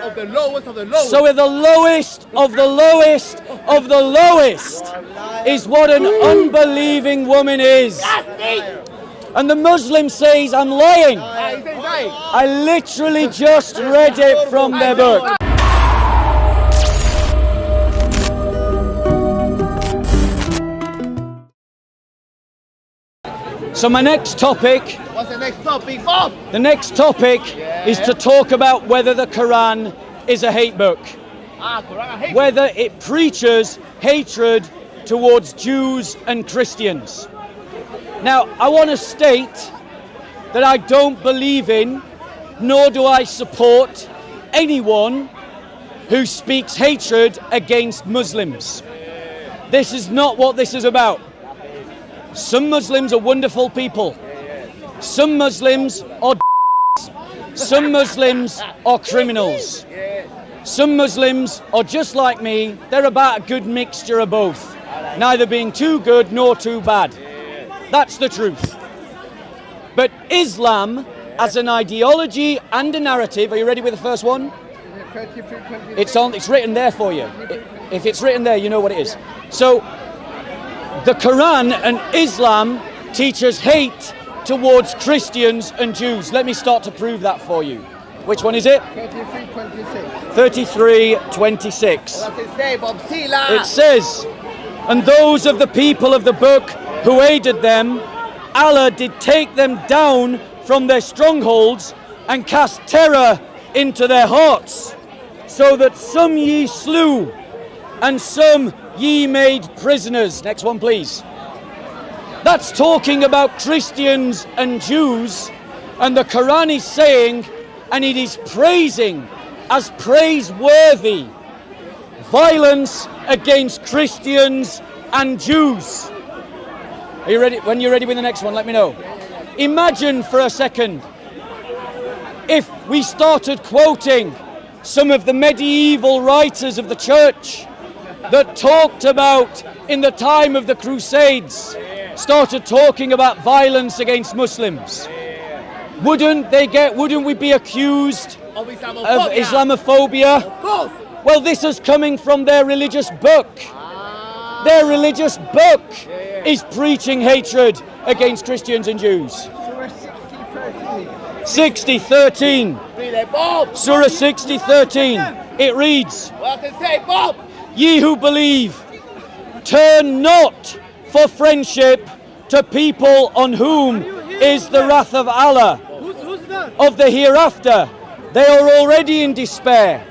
of the lowest of the lowest. So the lowest of the lowest of the lowest is what an unbelieving woman is. And the Muslim says I'm lying. I literally just read it from their book. So my next topic... What's the next topic, Bob? The next topic is to talk about whether the Quran is a hate book. Quran hate. Whether it preaches hatred towards Jews and Christians. Now, I want to state that I don't believe in, nor do I support anyone who speaks hatred against Muslims. This is not what this is about. Some Muslims are wonderful people. Some Muslims are some Muslims are criminals. Some Muslims are just like me. They're about a good mixture of both. Neither being too good nor too bad. That's the truth. But Islam as an ideology and a narrative, are you ready with the first one? It's written there for you. If it's written there, you know what it is. So the Quran and Islam teaches hate towards Christians and Jews. Let me start to prove that for you. Which one is it? 33:26. It says, and those of the people of the book who aided them, Allah did take them down from their strongholds and cast terror into their hearts, so that some ye slew and some ye made prisoners. Next one, please. That's talking about Christians and Jews, and the Quran is saying, and it is praising as praiseworthy violence against Christians and Jews. Are you ready? When you're ready with the next one, let me know. Imagine for a second if we started quoting some of the medieval writers of the church that talked about in the time of the Crusades, started talking about violence against Muslims. Wouldn't we be accused of Islamophobia? Of course. Well, this is coming from their religious book. Their religious book is preaching hatred against Christians and Jews. Surah 60:13. Read it, Bob. Surah 60:13. It reads, What does it say, Bob? Ye who believe, turn not for friendship to people on whom is the wrath of Allah, of the hereafter. They are already in despair,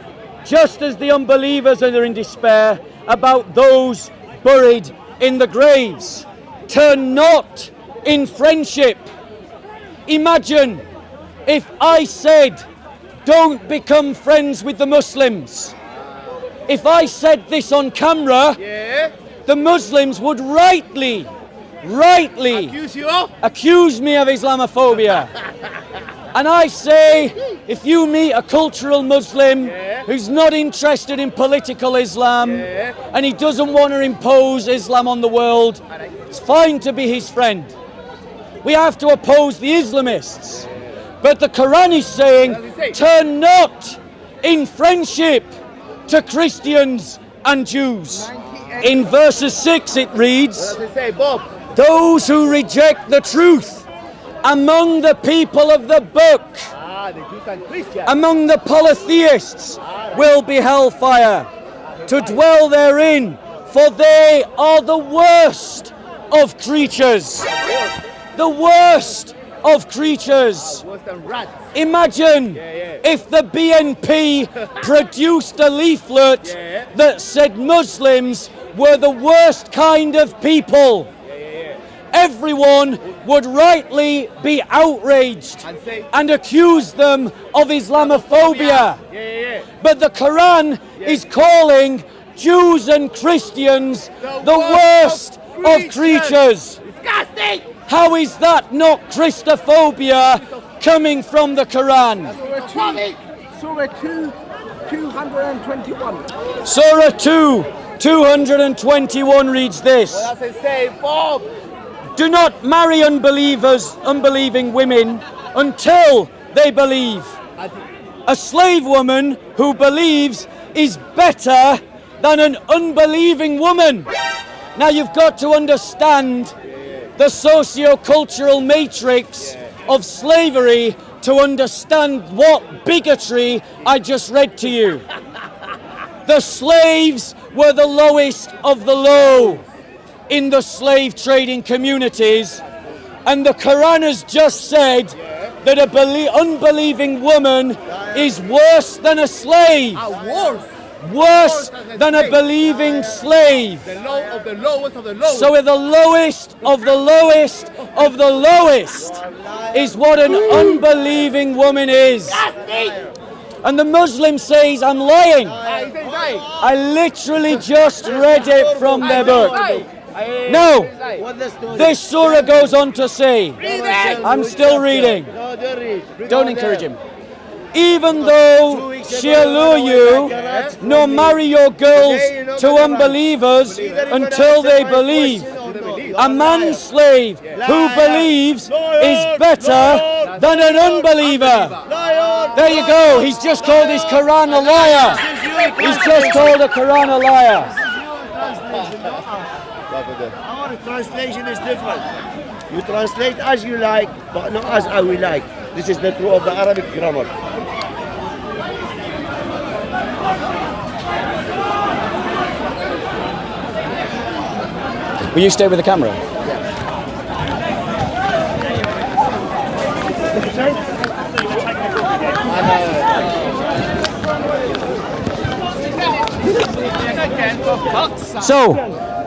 just as the unbelievers are in despair about those buried in the graves. Turn not in friendship. Imagine if I said, don't become friends with the Muslims. If I said this on camera, the Muslims would rightly accuse me of Islamophobia. And I say, if you meet a cultural Muslim who's not interested in political Islam and he doesn't want to impose Islam on the world, it's fine to be his friend. We have to oppose the Islamists. But the Quran is saying, turn not in friendship to Christians and Jews. In verses 6 it reads, What does it say, Bob? those who reject the truth among the people of the book, The Jews and Christians. among the polytheists, will be hellfire, to dwell therein, for they are the worst of creatures. The worst of creatures. Worse than rats. Imagine if the BNP produced a leaflet that said Muslims were the worst kind of people. Everyone would rightly be outraged and accuse them of Islamophobia. But the Quran is calling Jews and Christians the worst of creatures. Disgusting! How is that not Christophobia coming from the Quran? Surah 2:221. Surah 2:221 reads this. What does it say, Bob? Do not marry unbelieving women until they believe. a slave woman who believes is better than an unbelieving woman. Now you've got to understand the socio-cultural matrix of slavery to understand what bigotry I just read to you. The slaves were the lowest of the low in the slave trading communities, and the Quran has just said that an unbelieving woman is worse than a slave. Worse than a believing slave. The low of the lowest of the lowest. So the lowest of the lowest of the lowest is what an unbelieving woman is. And the Muslim says, I'm lying. I literally just read it from their book. No, this surah goes on to say, I'm still reading. Don't encourage him. Even though she allure you, nor marry your girls to unbelievers until they believe. A man-slave who believes is better than an unbeliever. There you go. He's just called his Quran a liar. He's just called the Quran a liar. Our translation is different. You translate as you like, but not as I will like. This is the truth of the Arabic grammar. Will you stay with the camera? So,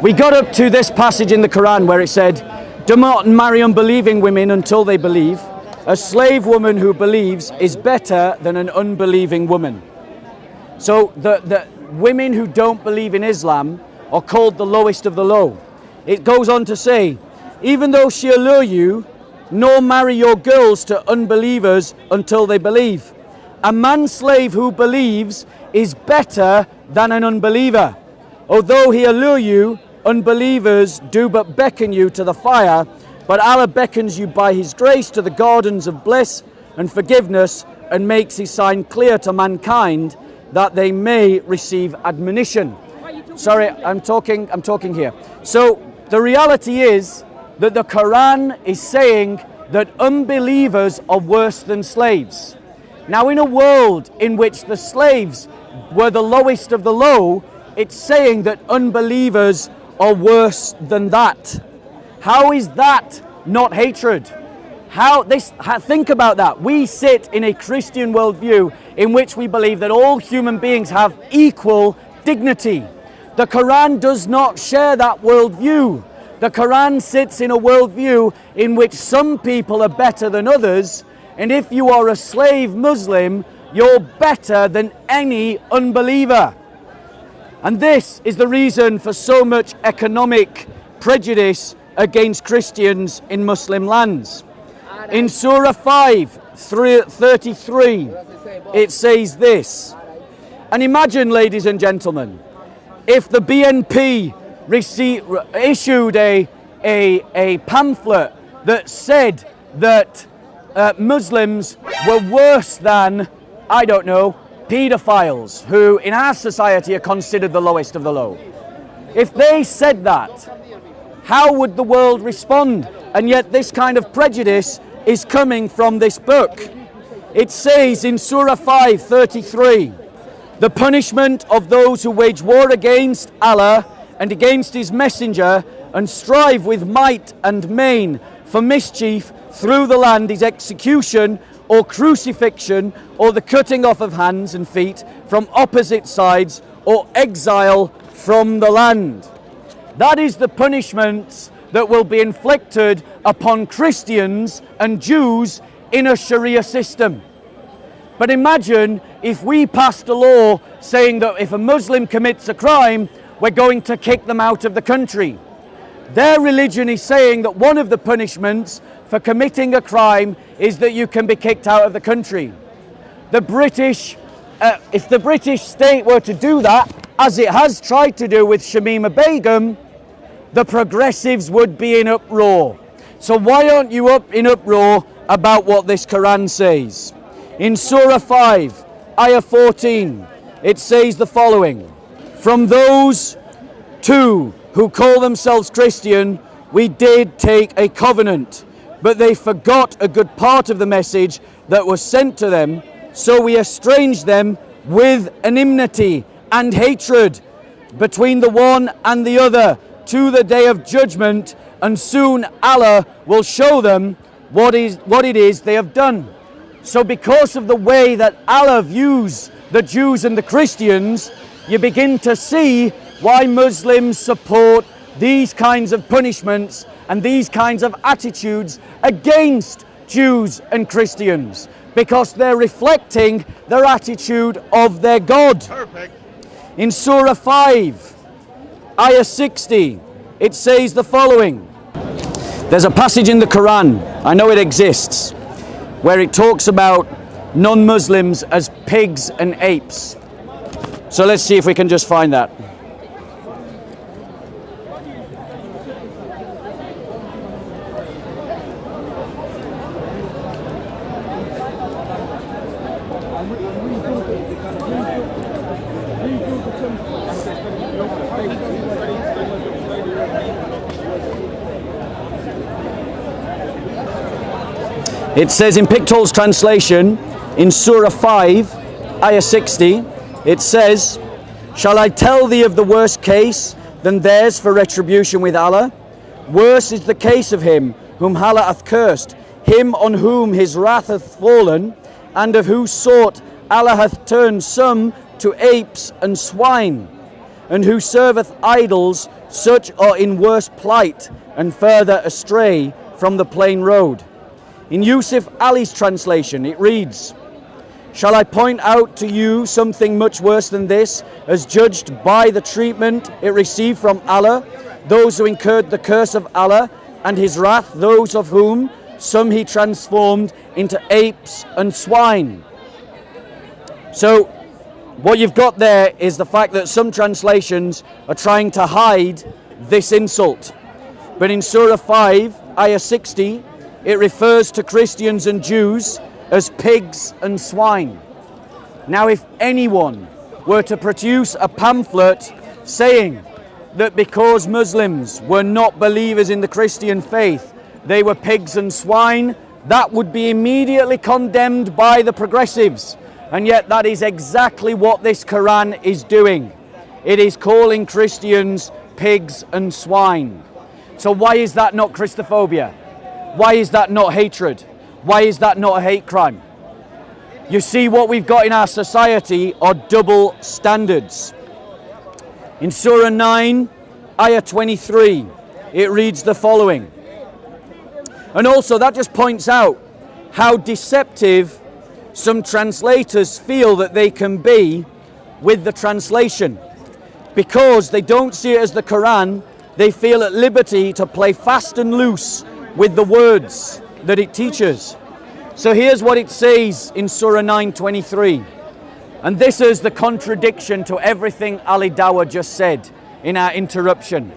we got up to this passage in the Quran where it said, do not marry unbelieving women until they believe. A slave woman who believes is better than an unbelieving woman. So, the women who don't believe in Islam are called the lowest of the low. It goes on to say, even though she allure you, nor marry your girls to unbelievers until they believe. A man-slave who believes is better than an unbeliever. Although he allure you, unbelievers do but beckon you to the fire, but Allah beckons you by his grace to the gardens of bliss and forgiveness, and makes his sign clear to mankind that they may receive admonition. Sorry, I'm talking here. So the reality is that the Quran is saying that unbelievers are worse than slaves. Now, in a world in which the slaves were the lowest of the low, it's saying that unbelievers are worse than that. How is that not hatred? Think about that. We sit in a Christian worldview in which we believe that all human beings have equal dignity. The Quran does not share that worldview. The Quran sits in a worldview in which some people are better than others, and if you are a slave Muslim, you're better than any unbeliever. And this is the reason for so much economic prejudice against Christians in Muslim lands. In Surah 5:33, it says this. And imagine, ladies and gentlemen, if the BNP issued a pamphlet that said that Muslims were worse than, I don't know, pedophiles, who in our society are considered the lowest of the low. If they said that, how would the world respond? And yet this kind of prejudice is coming from this book. It says in Surah 5:33, the punishment of those who wage war against Allah and against his messenger and strive with might and main for mischief through the land is execution or crucifixion or the cutting off of hands and feet from opposite sides or exile from the land. That is the punishments that will be inflicted upon Christians and Jews in a Sharia system. But imagine if we passed a law saying that if a Muslim commits a crime, we're going to kick them out of the country. Their religion is saying that one of the punishments for committing a crime is that you can be kicked out of the country. The British, if the British state were to do that, as it has tried to do with Shamima Begum, the progressives would be in uproar. So why aren't you in uproar about what this Quran says? In Surah 5, ayah 14, it says the following: from those two who call themselves Christian, we did take a covenant, but they forgot a good part of the message that was sent to them, so we estranged them with an enmity and hatred between the one and the other to the day of judgment, and soon Allah will show them what it is they have done. So because of the way that Allah views the Jews and the Christians, you begin to see why Muslims support these kinds of punishments and these kinds of attitudes against Jews and Christians, because they're reflecting their attitude of their God. Perfect. In Surah 5, ayah 60, it says the following. There's a passage in the Quran, I know it exists, where it talks about non-Muslims as pigs and apes. So let's see if we can just find that. It says in Pictold's translation, in Surah 5, ayah 60, it says, shall I tell thee of the worst case than theirs for retribution with Allah? Worse is the case of him whom Allah hath cursed, him on whom his wrath hath fallen, and of whose sort Allah hath turned some to apes and swine, and who serveth idols, such are in worse plight, and further astray from the plain road. In Yusuf Ali's translation, it reads, shall I point out to you something much worse than this, as judged by the treatment it received from Allah, those who incurred the curse of Allah and his wrath, those of whom some he transformed into apes and swine. So what you've got there is the fact that some translations are trying to hide this insult. But in Surah 5, ayah 60, it refers to Christians and Jews as pigs and swine. Now, if anyone were to produce a pamphlet saying that because Muslims were not believers in the Christian faith, they were pigs and swine, that would be immediately condemned by the progressives. And yet that is exactly what this Quran is doing. It is calling Christians pigs and swine. So why is that not Christophobia? Why is that not hatred? Why is that not a hate crime? You see, what we've got in our society are double standards. In Surah 9, ayah 23, it reads the following. And also that just points out how deceptive some translators feel that they can be with the translation. Because they don't see it as the Quran, they feel at liberty to play fast and loose with the words that it teaches. So here's what it says in Surah 9:23. And this is the contradiction to everything Ali Dawah just said in our interruption.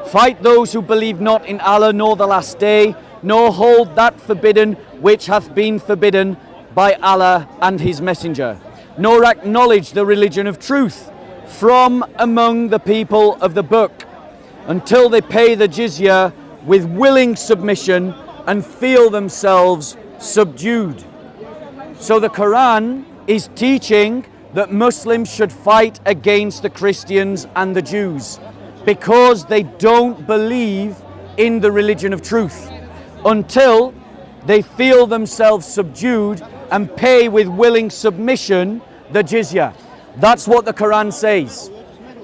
Fight those who believe not in Allah nor the last day, nor hold that forbidden which hath been forbidden by Allah and his messenger, nor acknowledge the religion of truth from among the people of the book, until they pay the jizya with willing submission and feel themselves subdued. So the Quran is teaching that Muslims should fight against the Christians and the Jews because they don't believe in the religion of truth until they feel themselves subdued and pay with willing submission the jizya. That's what the Quran says.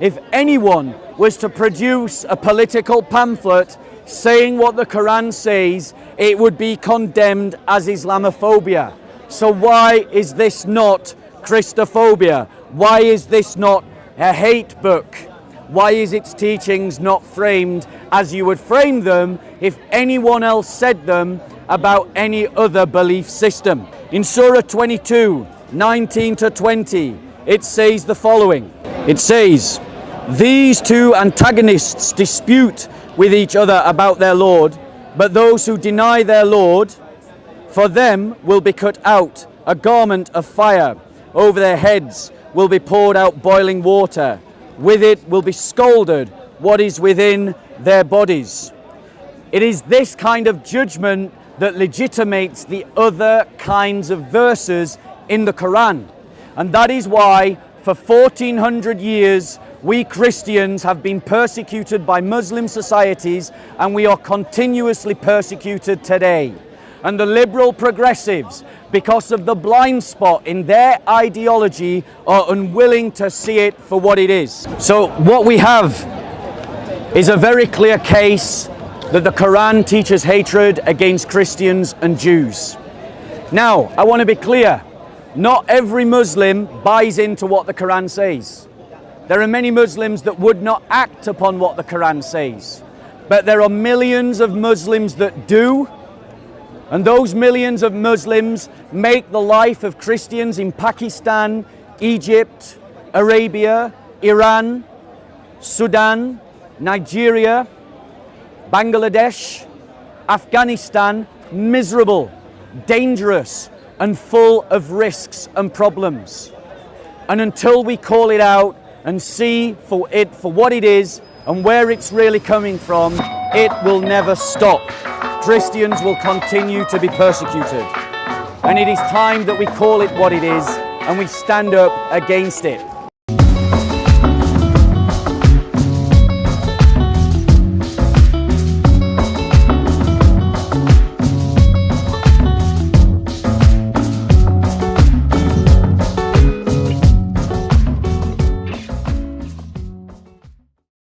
If anyone was to produce a political pamphlet saying what the Quran says, it would be condemned as Islamophobia. So why is this not Christophobia? Why is this not a hate book? Why is its teachings not framed as you would frame them if anyone else said them about any other belief system? In Surah 22, 19 to 20, it says the following. It says, these two antagonists dispute with each other about their Lord, but those who deny their Lord, for them will be cut out a garment of fire, over their heads will be poured out boiling water. With it will be scalded what is within their bodies. It is this kind of judgment that legitimates the other kinds of verses in the Quran. And that is why for 1400 years we Christians have been persecuted by Muslim societies, and we are continuously persecuted today. And the liberal progressives, because of the blind spot in their ideology, are unwilling to see it for what it is. So what we have is a very clear case that the Quran teaches hatred against Christians and Jews. Now, I want to be clear. Not every Muslim buys into what the Quran says. There are many Muslims that would not act upon what the Quran says. But there are millions of Muslims that do. And those millions of Muslims make the life of Christians in Pakistan, Egypt, Arabia, Iran, Sudan, Nigeria, Bangladesh, Afghanistan miserable, dangerous, and full of risks and problems. And until we call it out and see for what it is and where it's really coming from, it will never stop. Christians will continue to be persecuted. And it is time that we call it what it is and we stand up against it.